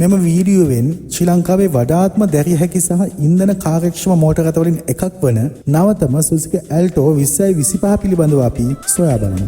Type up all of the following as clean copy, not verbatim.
මෙම වීඩියෝවෙන් ශ්‍රී ලංකාවේ වඩාත්ම දැරිය හැකි සහ ඉන්ධන කාර්යක්ෂම මෝටර රථ වලින් එකක් වන නවතම සුසුකි ඇල්ටෝ 2025 පිළිබඳව අපි සොයා බලමු.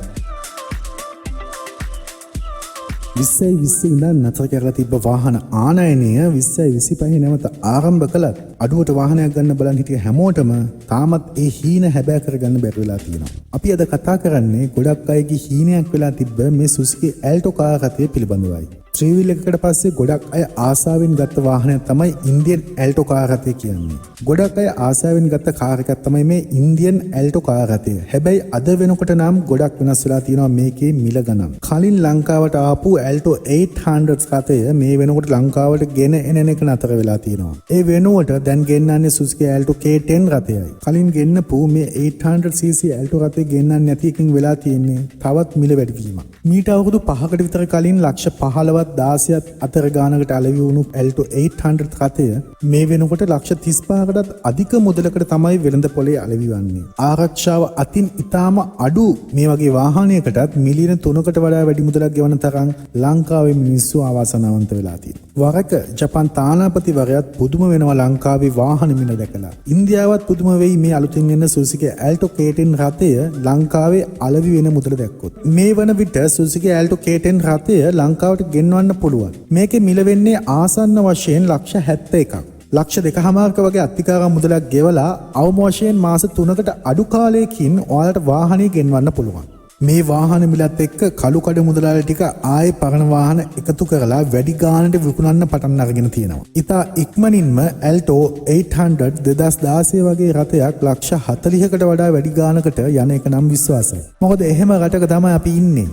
2020 ඉඳන් නතර කරලා තිබ්බ වාහන ආනයනය 2025 නැවත ආරම්භ කළත් අඩුවට වාහනයක් ගන්න බලන් හිටිය හැමෝටම තාමත් ඒ හීන හැබෑ කරගන්න බැරි වෙලා තියෙනවා. අපි අද කතා කරන්නේ ගොඩක් අයගේ හීනයක් වෙලා තිබ්බ මේ සුසුකි ඇල්ටෝ කාර් රථය පිළිබඳවයි. ත්‍රිවිල් එකකට පස්සේ ගොඩක් අය ආසාවෙන් ගත්ත වාහනයක් තමයි ඉන්දියන් ඇල්ටෝ කාර් රථය කියන්නේ. ගොඩක් අය ආසාවෙන් ගත්ත කාර් එකක් තමයි මේ ඉන්දියන් ඇල්ටෝ කාර් රථය. හැබැයි අද වෙනකොට නම් ගොඩක් වෙනස් වෙලා තියෙනවා මේකේ මිල ගණන්. කලින් ලංකාවට ආපු ඇල්ටෝ 800 රථය මේ වෙනකොට ලංකාවට ගෙන එන එක නතර වෙලා තියෙනවා. ඒ වෙනුවට දැන් ගෙන්නන්නේ සුසුකි ඇල්ටෝ K10 රථයයි. කලින් ගෙන්නපු මේ 800cc ඇල්ටෝ රථය ගෙන්නන්නේ නැති එකකින් වෙලා තියෙන්නේ තවත් මිල වැඩිවීමක්. මීට අවුරුදු 5කට විතර කලින් ලක්ෂ 15 16ත් අතර ගානකට අලෙවි වුණු ඇල්ටෝ 800 රථය මේ වෙනකොට ලක්ෂ 35කටත් අධික මුදලකට තමයි වෙළඳ පොලේ අලෙවි වන්නේ. ආරක්ෂාව අතින් ඉතාම අඩු මේ වගේ වාහනයකටත් මිලියන 3කට වඩා වැඩි මුදලක් ගෙවන තරම් ලංකාවේ මිනිස්සු ආවාසනාවන්ත වෙලා තියෙනවා. වරක ජපාන් තානාපතිවරයාත් පුදුම වෙනවා ලංකාවේ වාහන මිල දැකලා. ඉන්දියාවත් පුදුම වෙයි මේ අලුතින් එන සුසුකි ඇල්ටෝ K10 රථය ලංකාවේ අලෙවි වෙන මුදල දැක්කොත්. මේ වන විට සුසුකි ඇල්ටෝ K10 රථය ලංකාවට ගෙන්වන්න පුළුවන්. මේකේ මිල වෙන්නේ ආසන්න වශයෙන් ලක්ෂ 71ක්. ලක්ෂ 2.5ක වගේ අත්තිකාරම් මුදලක් ගෙවලා අවම වශයෙන් මාස 3කට අඩු කාලයකින් ඔයාලට වාහනේ ගෙන්වන්න පුළුවන්. මේ වාහන මිලත් එක්ක කළු කඩ මුදලාල ටික ආයේ පරණ වාහන එකතු කරලා වැඩි ගානට විකුණන්න පටන් අරගෙන තියෙනවා. ඉතා ඉක්මනින්ම ඇල්ටෝ 800 2016 වගේ රථයක් ලක්ෂ 40කට වඩා වැඩි ගානකට යන එක නම් විශ්වාසයි. මොකද එහෙම රටක තමයි අපි ඉන්නේ.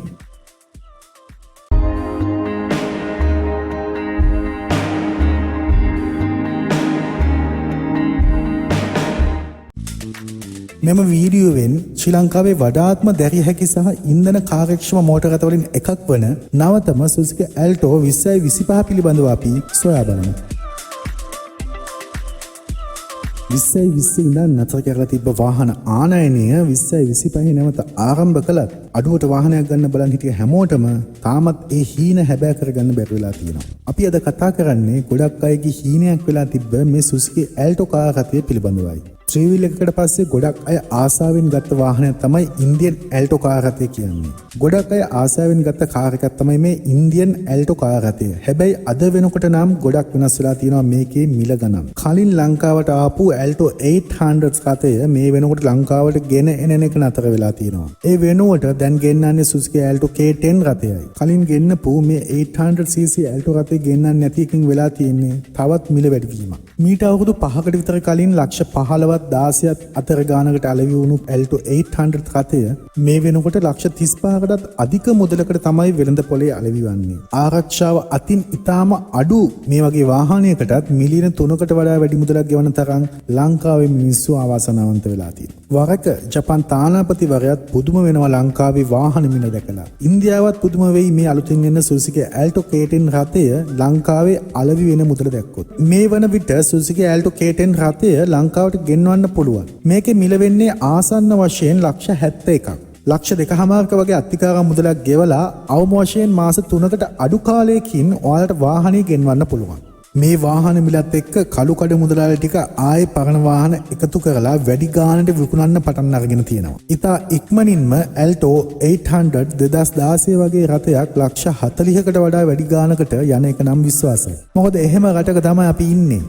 මෙම වීඩියෝවෙන් ශ්‍රී ලංකාවේ වඩාත්ම දැරිය හැකි සහ ඉන්ධන කාර්යක්ෂම මෝටර රථ වලින් එකක් වන නවතම සුසුකි ඇල්ටෝ 2025 පිළිබඳව අපි සොයා බලමු. 2020 ඉඳන් නතර කරලා තිබ්බ වාහන ආනයනය 2025 නැවත ආරම්භ කළත් අඩුවට වාහනයක් ගන්න බලන් හිටිය හැමෝටම තාමත් ඒ හීන හැබෑ කරගන්න බැරි වෙලා තියෙනවා. අපි අද කතා කරන්නේ ගොඩක් අයගේ හීනයක් වෙලා තිබ්බ මේ සුසුකි ඇල්ටෝ කාර් රථය පිළිබඳවයි. ත්‍රිවිල් එකකට පස්සේ ගොඩක් අය ආසාවෙන් ගත්ත වාහනයක් තමයි ඉන්දියන් ඇල්ටෝ කාර් රථය කියන්නේ. ගොඩක් අය ආසාවෙන් ගත්ත කාර් එකක් තමයි මේ ඉන්දියන් ඇල්ටෝ කාර් රථය. හැබැයි අද වෙනකොට නම් ගොඩක් වෙනස් වෙලා තියෙනවා මේකේ මිල ගණන්. කලින් ලංකාවට ආපු ඇල්ටෝ 800 රථය මේ වෙනකොට ලංකාවට ගෙන එන එක නතර වෙලා තියෙනවා. ඒ වෙනුවට දැන් ගෙන්නන්නේ සුසුකි ඇල්ටෝ K10 රථයයි. කලින් ගෙන්නපු මේ 800cc ඇල්ටෝ රථය ගෙන්නන්නේ නැති එකකින් වෙලා තියෙන්නේ තවත් මිල වැඩිවීමක්. මීට අවුරුදු 5කට විතර කලින් ලක්ෂ 15ත් 16ත් අතර ගානකට අලෙවි වුණු ඇල්ටෝ 800 රථය මේ වෙනකොට ලක්ෂ 35කටත් අධික මුදලකට තමයි වෙළඳ පොලේ අලෙවි වන්නේ. ආරක්ෂාව අතින් ඉතාම අඩු මේ වගේ වාහනයකටත් මිලියන 3කට වඩා වැඩි මුදලක් ගෙවන තරම් ලංකාවේ මිනිස්සු ආවාසනාවන්ත වෙලා තියෙනවා. වරක ජපාන් තානාපතිවරයාත් පුදුම වෙනවා ලංකාවේ වාහන මිල දැකලා. ඉන්දියාවත් පුදුම වෙයි මේ අලුතින් එන සුසුකි ඇල්ටෝ K10 රථය ලංකාවේ අලෙවි වෙන මුදල දැක්කොත්. මේ වන විට සුසුකි ඇල්ටෝ K10 රථය ලංකාවට ගෙන්වන්න පුළුවන්. මේකේ මිල වෙන්නේ ආසන්න වශයෙන් ලක්ෂ 71ක්. ලක්ෂ 2.5ක වගේ අත්තිකාරම් මුදලක් ගෙවලා අවම වශයෙන් මාස 3කට අඩු කාලයකින් ඔයාලට වාහනේ ගෙන්වන්න පුළුවන්. මේ වාහන මිලත් එක්ක කළු කඩ මුදලාල ටික ආයේ පරණ වාහන එකතු කරලා වැඩි ගානට විකුණන්න පටන් අරගෙන තියෙනවා. ඉතා ඉක්මනින්ම ඇල්ටෝ 800 2016 වගේ රථයක් ලක්ෂ 40කට වඩා වැඩි ගානකට යන එක නම් විශ්වාසයි. මොකද එහෙම රටක තමයි අපි ඉන්නේ.